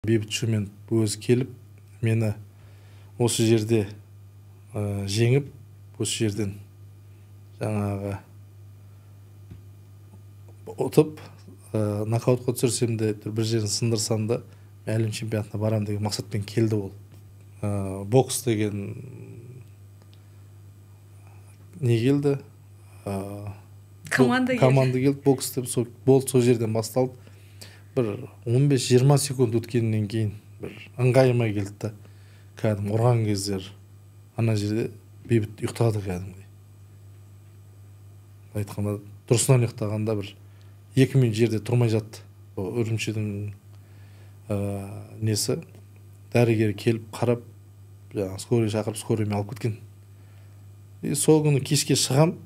Бейбіт Шүмен өзі келіп, мені осы жерде жеңіп, осы жерден жаңағы ұтып, нокаутқа түсірсем де, бір жерін сындырсам да, әлем чемпионатына барам деген мақсатпен келді ол. Бокс деген не келді? Команда келді, бокс деп болды, сол жерден басталды. Бір 15-20 секунд өткеннен кейін бір ыңғайыма келді да, кәдім ұрған кездер ана жерде Бейбіт ұйықтады кәдімгідей. Айтқанда дұрысынан ұйықтағанда бір 2 минут жерде тұрмай жатты. Үрімшідің несі дәрігері келіп қарап, скорый шақырып, скорыймен алып кеткен. Сол күні кешке шығам,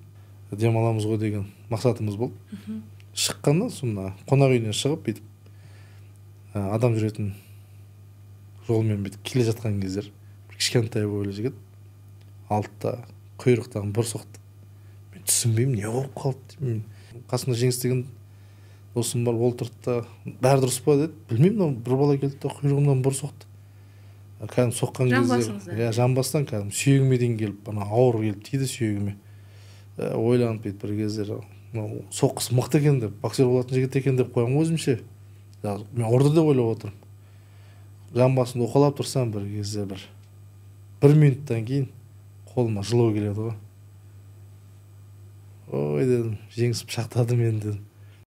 демаламыз ғой деген мақсатымыз болды. Шыққанда сонда қонақ үйінен шығып, бүйтіп адам жүретін жолмен бүйтіп келе жатқан кездер, бір кішкентай бойлы жігіт алтта құйрықтан бір соқты. Мен түсінбеймін, не болып қалды деймін. Қасымда Жеңіс деген досым бар, ол тұрды да, бәрі дұрыс па деді. Білмеймін, бір бала келді де құйрығымнан бір соқты. Кәдім соққан кезде, жамбастан кәдім сүйегіме дейін келіп, ауыр келіп тиді сүйегіме. Ойланып бүйтіп бір кездер, соққысы мықты екен деп, боксер болатын жігіт екен деп қоямын өзімше. Мен ұрды деп ойлап отырмын. Жамбасында уқалап тұрсам бір кезде бір минуттан кейін қолыма жылу келеді ғой. Ой дедім, Жеңіс пышақтады мен дедім.